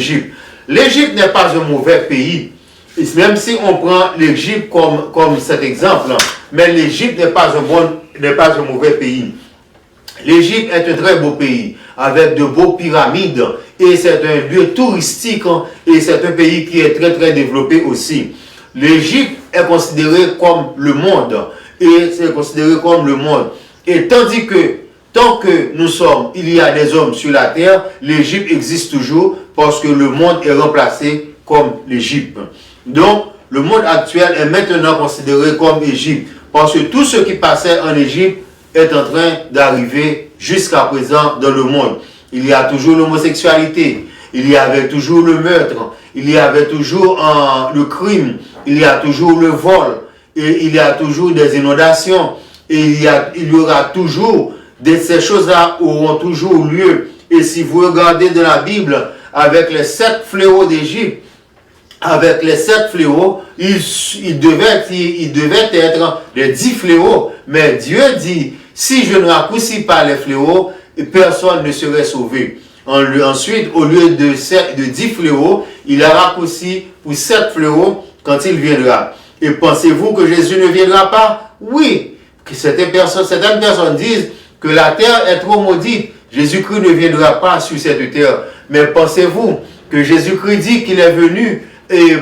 L'Égypte n'est pas un mauvais pays. Et même si on prend l'Égypte comme cet exemple, mais l'Égypte n'est pas un mauvais pays. L'Égypte est un très beau pays, avec de beaux pyramides, et c'est un lieu touristique, et c'est un pays qui est très très développé aussi. L'Égypte est considérée comme le monde, et tandis que tant que il y a des hommes sur la terre, l'Égypte existe toujours, parce que le monde est remplacé comme l'Égypte. Donc, le monde actuel est maintenant considéré comme Égypte, parce que tout ce qui passait en Égypte est en train d'arriver jusqu'à présent dans le monde. Il y a toujours l'homosexualité, il y avait toujours le meurtre, il y avait toujours le crime, il y a toujours le vol, et il y a toujours des inondations, et il y aura toujours ces choses-là auront toujours lieu. Et si vous regardez dans la Bible, avec les 7 fléaux d'Égypte, avec les 7 fléaux, il devait être les 10 fléaux. Mais Dieu dit, si je ne raccourcis pas les fléaux, personne ne serait sauvé. Ensuite, au lieu de 10 fléaux, il a raccourci pour 7 fléaux quand il viendra. Et pensez-vous que Jésus ne viendra pas? Oui. Que certaines personnes disent que la terre est trop maudite. Jésus-Christ ne viendra pas sur cette terre. Mais pensez-vous que Jésus-Christ dit qu'il est venu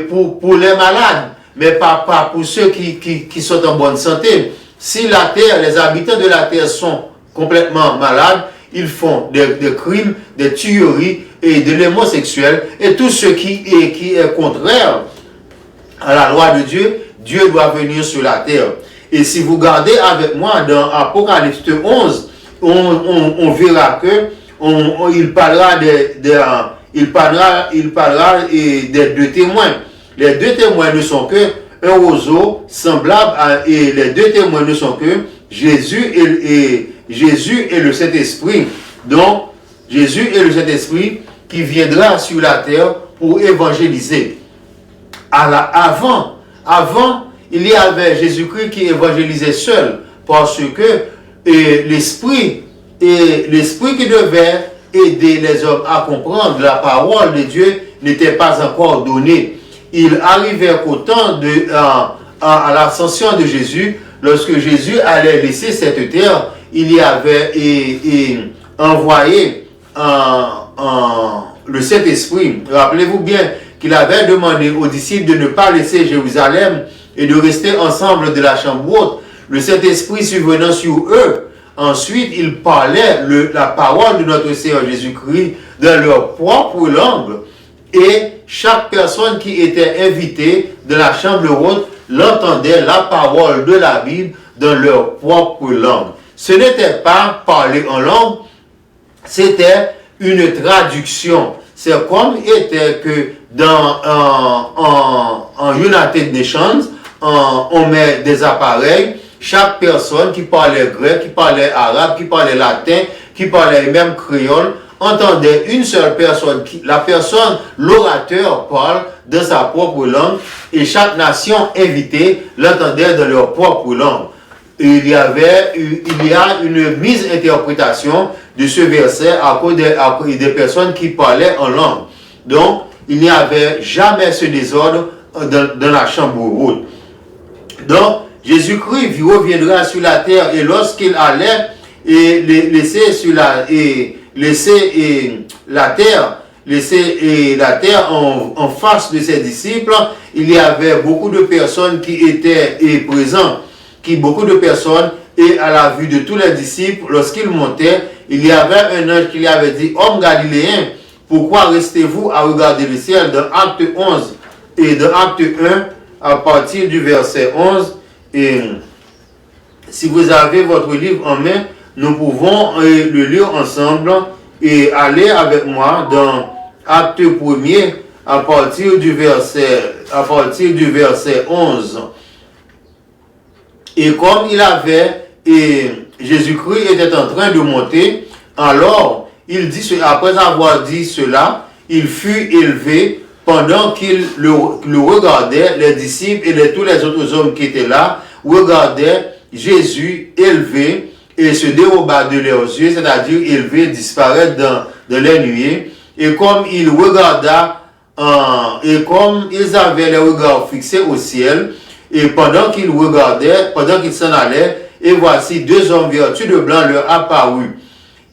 pour les malades, mais pas pour ceux qui sont en bonne santé. Si la terre, les habitants de la terre sont complètement malades, ils font des crimes, des tueries et de l'homosexuel et tout ce qui est contraire à la loi de Dieu, Dieu doit venir sur la terre. Et si vous regardez avec moi dans Apocalypse 11, on verra que il parlera des deux témoins. Les deux témoins ne sont que un roseau semblable et les deux témoins ne sont que Jésus et le Saint-Esprit. Donc, Jésus et le Saint-Esprit qui viendra sur la terre pour évangéliser. Avant, il y avait Jésus-Christ qui évangélisait seul parce que l'Esprit qui devait aider les hommes à comprendre la parole de Dieu n'était pas encore donné. Il arrivait qu'au temps à l'ascension de Jésus, lorsque Jésus allait laisser cette terre, il y avait envoyé le Saint-Esprit. Rappelez-vous bien qu'il avait demandé aux disciples de ne pas laisser Jérusalem et de rester ensemble de la chambre haute. Le Saint-Esprit survenant sur eux, ensuite il parlait la parole de notre Seigneur Jésus-Christ dans leur propre langue. Et chaque personne qui était invitée de la chambre haute l'entendait la parole de la Bible dans leur propre langue. Ce n'était pas parler en langue, c'était une traduction. C'est comme était que en United Nations, on met des appareils, chaque personne qui parlait grec, qui parlait arabe, qui parlait latin, qui parlait même créole, entendait une seule personne, l'orateur parle dans sa propre langue, et chaque nation invitée l'entendait dans leur propre langue. Il y a une mise interprétation de ce verset à cause des personnes qui parlaient en langue. Donc, il n'y avait jamais ce désordre dans la chambre haute. Donc, Jésus-Christ reviendra sur la terre et lorsqu'il allait laisser la terre en face de ses disciples, il y avait beaucoup de personnes qui étaient présentes, beaucoup de personnes, et à la vue de tous les disciples, lorsqu'ils montaient, il y avait un ange qui lui avait dit: Homme galiléen, pourquoi restez-vous à regarder le ciel? Dans Acte 11 et dans Acte 1, à partir du verset 11, et si vous avez votre livre en main, nous pouvons le lire ensemble et aller avec moi dans Acte 1er à partir du verset 11. Et comme Jésus-Christ était en train de monter, alors il dit, après avoir dit cela, il fut élevé. Pendant qu'il le regardait, les disciples et tous les autres hommes qui étaient là regardaient Jésus élevé et se déroba de leurs yeux, c'est-à-dire élevé, disparaître dans les nuées. Et comme il regarda, et comme ils avaient les regards fixés au ciel, et pendant qu'ils regardaient, pendant qu'ils s'en allaient, et voici deux hommes vêtus de blanc leur apparurent.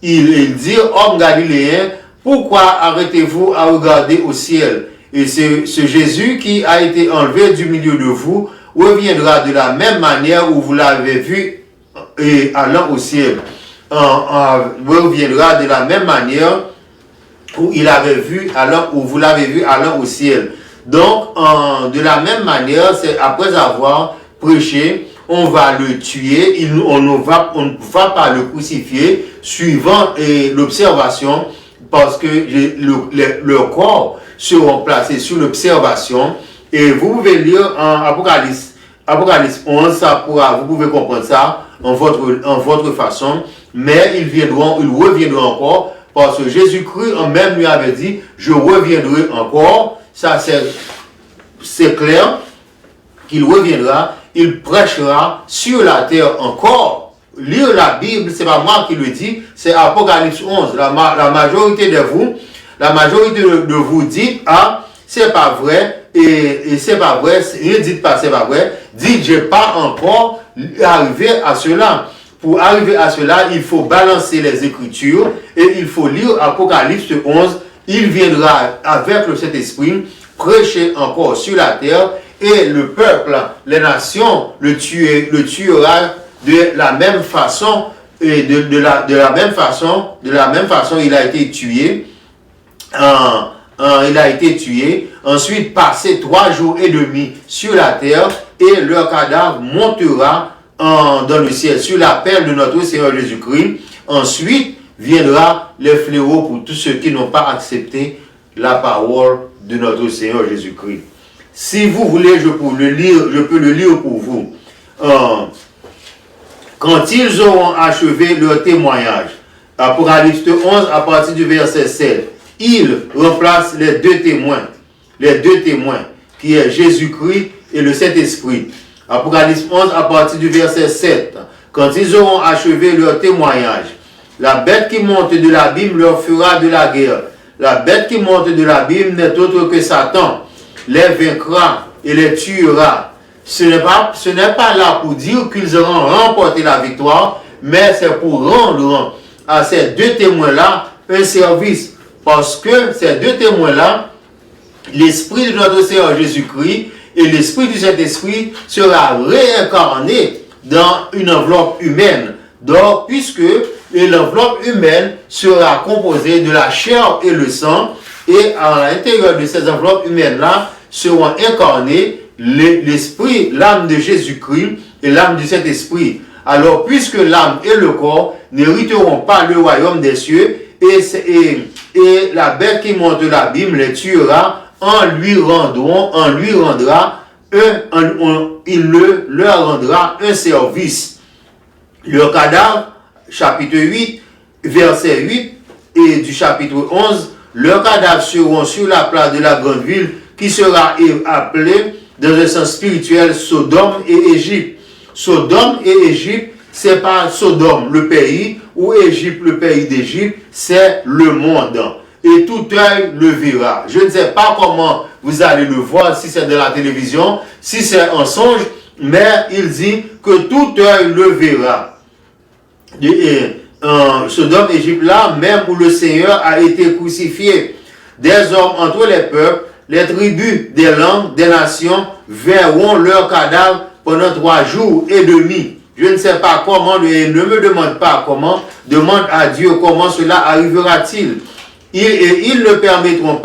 Ils dirent: Homme galiléen, pourquoi arrêtez-vous à regarder au ciel? Et ce Jésus qui a été enlevé du milieu de vous reviendra de la même manière où vous l'avez vu allant au ciel. Reviendra de la même manière où vous l'avez vu allant au ciel. Donc, de la même manière, c'est après avoir prêché, on va le tuer, on ne va pas le crucifier, suivant l'observation, parce que le corps seront placés sous l'observation. Et vous pouvez lire en Apocalypse 11, vous pouvez comprendre ça en votre façon, mais ils reviendront encore, parce que Jésus-Christ même lui avait dit: je reviendrai encore. Ça c'est clair qu'il reviendra, il prêchera sur la terre encore. Lire la Bible, c'est pas moi qui le dis, c'est Apocalypse 11. La majorité de vous dites: ah, c'est pas vrai, et c'est pas vrai, ne dites pas c'est pas vrai, dites j'ai pas encore arrivé à cela. Pour arriver à cela, il faut balancer les Écritures et il faut lire Apocalypse 11. Il viendra avec le Saint-Esprit prêcher encore sur la terre et le peuple, les nations le tuera de la même façon et de la même façon il a été tué. Il a été tué, ensuite passé 3 jours et demi sur la terre et leur cadavre montera dans le ciel sur l'appel de notre Seigneur Jésus-Christ. Ensuite viendra les fléaux pour tous ceux qui n'ont pas accepté la parole de notre Seigneur Jésus-Christ. Si vous voulez, je peux le lire pour vous. Quand ils auront achevé leur témoignage, Apocalypse 11 à partir du verset 7, ils remplacent les deux témoins, qui est Jésus-Christ et le Saint-Esprit. Apocalypse 11 à partir du verset 7, quand ils auront achevé leur témoignage, la bête qui monte de l'abîme leur fera de la guerre. La bête qui monte de l'abîme n'est autre que Satan, les vaincra et les tuera. Ce n'est pas là pour dire qu'ils auront remporté la victoire, mais c'est pour rendre à ces deux témoins-là un service. Parce que ces deux témoins-là, l'Esprit de notre Seigneur Jésus-Christ et l'Esprit du Saint-Esprit sera réincarné dans une enveloppe humaine. Donc, puisque l'enveloppe humaine sera composée de la chair et le sang, et à l'intérieur de ces enveloppes humaines-là seront incarnés l'Esprit, l'âme de Jésus-Christ et l'âme du Saint-Esprit. Alors, puisque l'âme et le corps n'hériteront pas le royaume des cieux, et la bête qui monte de l'abîme les tuera, il leur rendra un service. Leur cadavre, chapitre 8, verset 8, et du chapitre 11, leurs cadavres seront sur la place de la grande ville qui sera appelée, dans un sens spirituel, Sodome et Égypte. Sodome et Égypte, c'est pas Sodome, le pays, ou Égypte, le pays d'Égypte, c'est le monde. Et tout œil le verra. Je ne sais pas comment vous allez le voir, si c'est de la télévision, si c'est un songe, mais il dit que tout œil le verra. Sodome, Égypte, là, même où le Seigneur a été crucifié. Des hommes entre les peuples, les tribus, des langues, des nations, verront leurs cadavres pendant 3 jours et demi. Je ne sais pas comment, et ne me demande pas comment, demande à Dieu comment cela arrivera-t-il. Ils ne permettront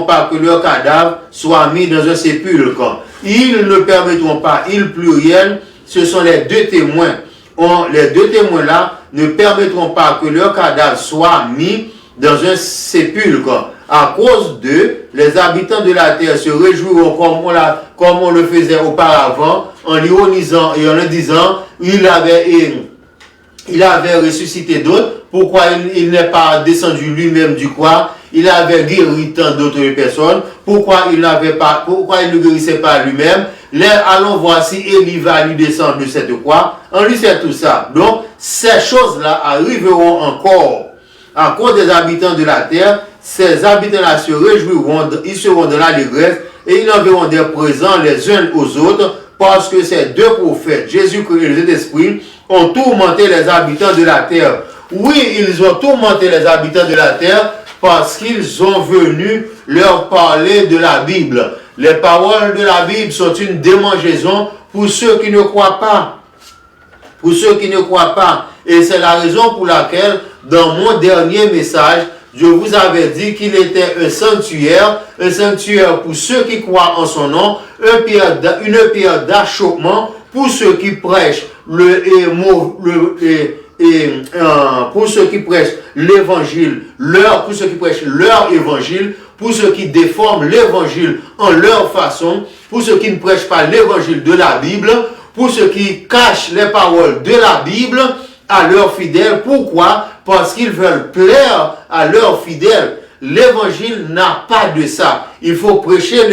pas que leurs cadavres soient mis dans un sépulcre. Ils ne permettront pas, ils pluriel, ce sont les deux témoins. Les deux témoins-là ne permettront pas que leurs cadavres soient mis dans un sépulcre. À cause d'eux, les habitants de la terre se réjouiront comme on le faisait auparavant, en l'ironisant et en le disant, il avait ressuscité d'autres. Pourquoi il n'est pas descendu lui-même du croix? Il avait guéri tant d'autres personnes. Pourquoi il ne guérissait pas lui-même? Allons voir si Élie va lui descendre de cette croix. On lui sait tout ça. Donc, ces choses-là arriveront encore. À cause des habitants de la terre, ces habitants-là se réjouiront, ils seront dans l'allégresse et ils enverront des présents les uns aux autres parce que ces deux prophètes, Jésus-Christ et le Saint-Esprit, ont tourmenté les habitants de la terre. Oui, ils ont tourmenté les habitants de la terre parce qu'ils ont venu leur parler de la Bible. Les paroles de la Bible sont une démangeaison pour ceux qui ne croient pas. Pour ceux qui ne croient pas. Et c'est la raison pour laquelle, dans mon dernier message, je vous avais dit qu'il était un sanctuaire pour ceux qui croient en son nom, une pierre d'achoppement pour ceux qui prêchent pour ceux qui prêchent l'évangile, pour ceux qui prêchent leur évangile, pour ceux qui déforment l'évangile en leur façon, pour ceux qui ne prêchent pas l'évangile de la Bible, pour ceux qui cachent les paroles de la Bible à leurs fidèles. Pourquoi? Parce qu'ils veulent plaire à leurs fidèles. L'évangile n'a pas de ça. Il faut prêcher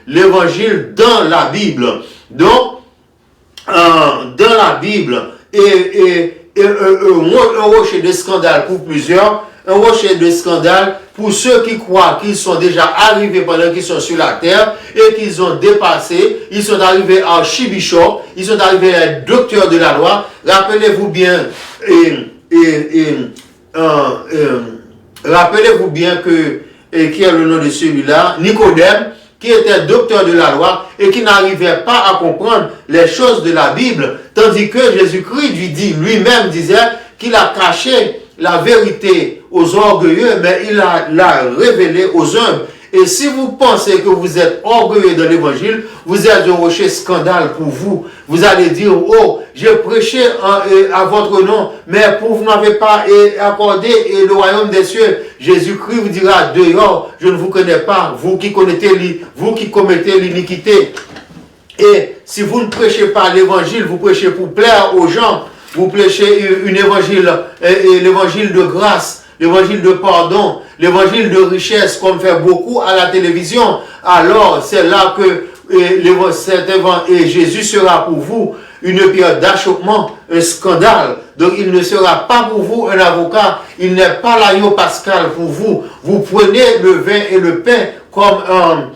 l'évangile dans la Bible. Donc, dans la Bible, un rocher de scandale pour plusieurs, un rocher de scandale pour ceux qui croient qu'ils sont déjà arrivés pendant qu'ils sont sur la terre et qu'ils ont dépassé, ils sont arrivés à archibishop, ils sont arrivés à docteur de la loi. Rappelez-vous bien, rappelez-vous bien que, qui est le nom de celui-là, Nicodème, qui était docteur de la loi et qui n'arrivait pas à comprendre les choses de la Bible, tandis que Jésus-Christ lui-même disait qu'il a caché la vérité aux orgueilleux, mais il l'a révélé aux humbles. Et si vous pensez que vous êtes orgueilleux dans l'évangile, vous êtes un rocher scandale pour vous. Vous allez dire, oh, j'ai prêché à votre nom, mais vous n'avez pas accordé le royaume des cieux. Jésus-Christ vous dira, dehors, je ne vous connais pas, vous qui commettez l'iniquité. Et si vous ne prêchez pas l'évangile, vous prêchez pour plaire aux gens, vous prêchez l'évangile de grâce, l'évangile de pardon, l'évangile de richesse, comme fait beaucoup à la télévision, alors c'est là que Jésus sera pour vous une pierre d'achoppement, un scandale. Donc il ne sera pas pour vous un avocat, il n'est pas l'agneau pascal pour vous. Vous prenez le vin et le pain comme un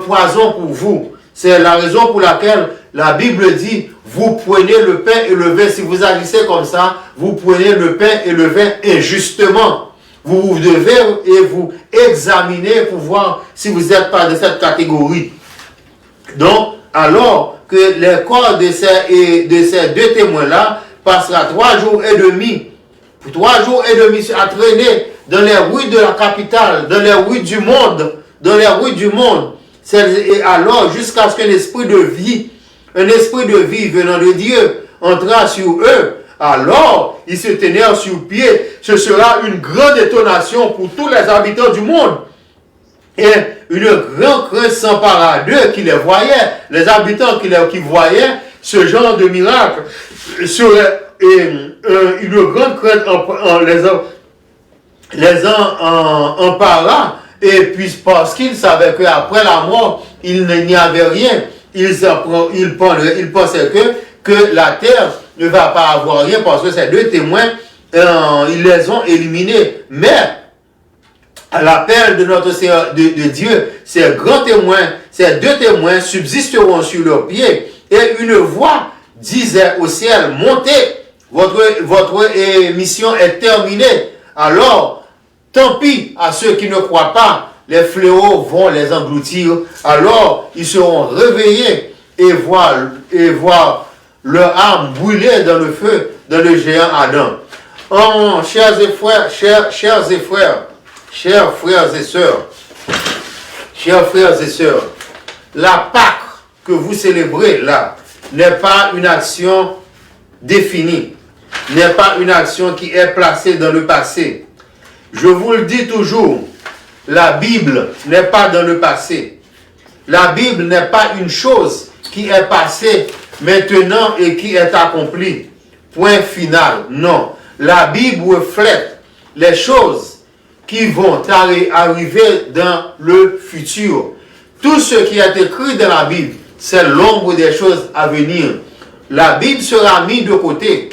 poison pour vous. C'est la raison pour laquelle la Bible dit, vous prenez le pain et le vin, si vous agissez comme ça, vous prenez le pain et le vin injustement. Vous devez vous examiner pour voir si vous n'êtes pas de cette catégorie. Donc, alors que les corps de ces deux témoins-là passera 3 jours et demi, à traîner dans les rues de la capitale, dans les rues du monde, Et alors, jusqu'à ce qu'un esprit de vie venant de Dieu entra sur eux, alors ils se tenaient sur pied. Ce sera une grande étonnation pour tous les habitants du monde. Et une grande crainte s'empara d'eux qui les voyaient. Les habitants qui voyaient ce genre de miracle serait une grande crainte les empara. Et puis parce qu'ils savaient qu'après la mort, il n'y avait rien, ils pensaient que la terre ne va pas avoir rien parce que ces deux témoins, ils les ont éliminés. Mais à l'appel de notre Seigneur de Dieu, ces deux témoins subsisteront sur leurs pieds. Et une voix disait au ciel, montez, votre mission est terminée. Alors, tant pis à ceux qui ne croient pas, les fléaux vont les engloutir. Alors, ils seront réveillés et voir leur âme brûler dans le feu, dans le géant Adam. Oh, chers frères et sœurs, la Pâque que vous célébrez là n'est pas une action définie, n'est pas une action qui est placée dans le passé. Je vous le dis toujours, la Bible n'est pas dans le passé. La Bible n'est pas une chose qui est passée maintenant et qui est accomplie. Point final. Non. La Bible reflète les choses qui vont arriver dans le futur. Tout ce qui est écrit dans la Bible, c'est l'ombre des choses à venir. La Bible sera mise de côté.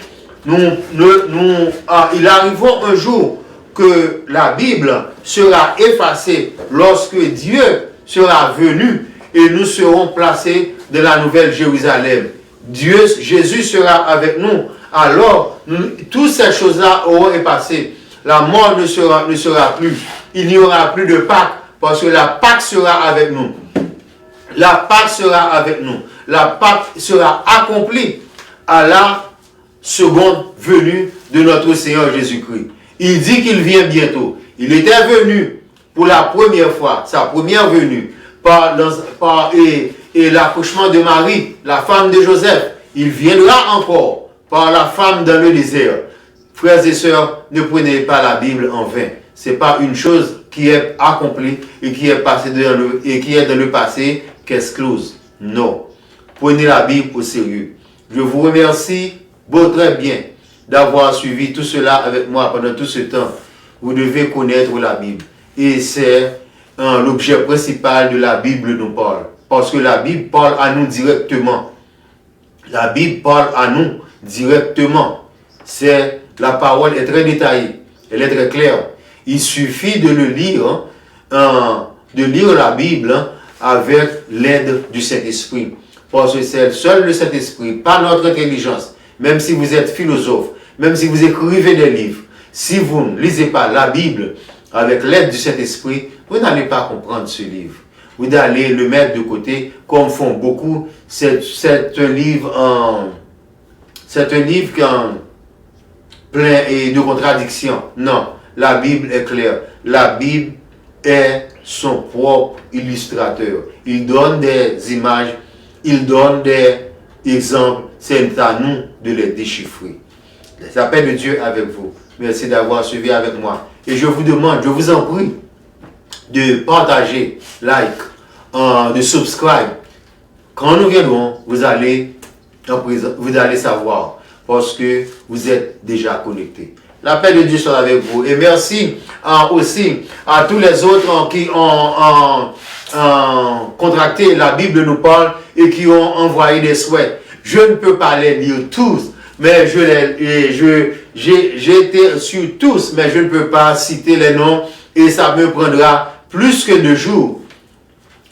Il arrivera un jour que la Bible sera effacée lorsque Dieu sera venu et nous serons placés dans la nouvelle Jérusalem. Jésus sera avec nous. Alors, toutes ces choses-là auront effacé. La mort ne sera plus. Il n'y aura plus de Pâques parce que la Pâque sera avec nous. La Pâque sera avec nous. La Pâque sera accomplie à la seconde venue de notre Seigneur Jésus-Christ. Il dit qu'il vient bientôt. Il était venu pour la première fois, sa première venue, par l'accouchement de Marie, la femme de Joseph. Il viendra encore par la femme dans le désert. Frères et sœurs, ne prenez pas la Bible en vain. Ce n'est pas une chose qui est accomplie et qui est passée dans le passé qu'est close. Non. Prenez la Bible au sérieux. Je vous remercie très bien d'avoir suivi tout cela avec moi pendant tout ce temps. Vous devez connaître la Bible. Et c'est l'objet principal de la Bible nous parle. Parce que la Bible parle à nous directement. La Bible parle à nous directement. La parole est très détaillée. Elle est très claire. Il suffit de le lire, de lire la Bible avec l'aide du Saint-Esprit. Parce que c'est seul le Saint-Esprit, pas notre intelligence. Même si vous êtes philosophe, même si vous écrivez des livres, si vous ne lisez pas la Bible avec l'aide du Saint-Esprit, vous n'allez pas comprendre ce livre. Vous allez le mettre de côté, comme font beaucoup. C'est un livre plein de contradictions. Non, la Bible est claire. La Bible est son propre illustrateur. Il donne des images, il donne des exemples. C'est à nous de les déchiffrer. La paix de Dieu avec vous. Merci d'avoir suivi avec moi. Et je vous demande, je vous en prie, de partager, de subscribe. Quand nous viendrons, vous allez savoir, parce que vous êtes déjà connectés. La paix de Dieu soit avec vous. Et merci aussi à tous les autres qui ont contracté La Bible nous parle et qui ont envoyé des souhaits. Je ne peux pas les lire tous, mais j'ai été sur tous, mais je ne peux pas citer les noms et ça me prendra plus que 2 jours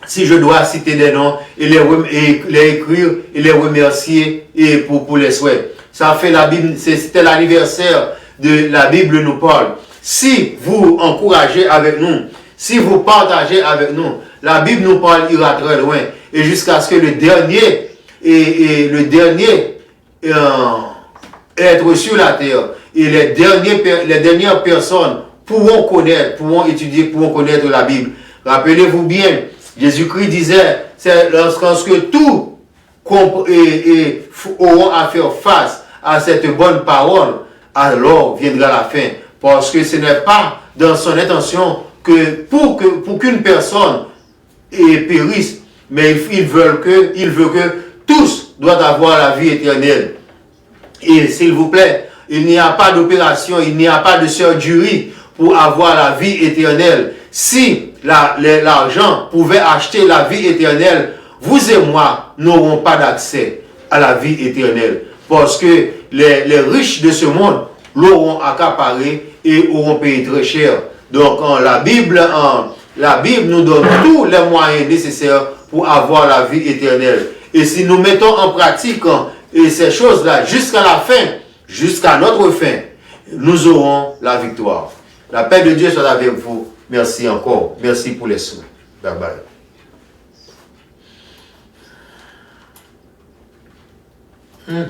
si je dois citer des noms et les écrire et les remercier et pour les souhaits. Ça fait la Bible, c'était l'anniversaire de La Bible nous parle. Si vous encouragez avec nous, si vous partagez avec nous, La Bible nous parle ira très loin et jusqu'à ce que le dernier être sur la terre et les dernières personnes pourront connaître, pourront étudier, pourront connaître la Bible. Rappelez-vous bien, Jésus-Christ disait, c'est lorsque tous auront à faire face à cette bonne parole, alors viendra la fin. Parce que ce n'est pas dans son intention que pour qu'une personne périsse, mais il veut que tous doivent avoir la vie éternelle. Et s'il vous plaît, il n'y a pas d'opération, il n'y a pas de surgery pour avoir la vie éternelle. Si l'argent pouvait acheter la vie éternelle, vous et moi n'aurons pas d'accès à la vie éternelle. Parce que les riches de ce monde l'auront accaparé et auront payé très cher. Donc la Bible nous donne tous les moyens nécessaires pour avoir la vie éternelle. Et si nous mettons en pratique ces choses-là jusqu'à la fin, jusqu'à notre fin, nous aurons la victoire. La paix de Dieu soit avec vous. Merci encore. Merci pour les soins. Bye bye.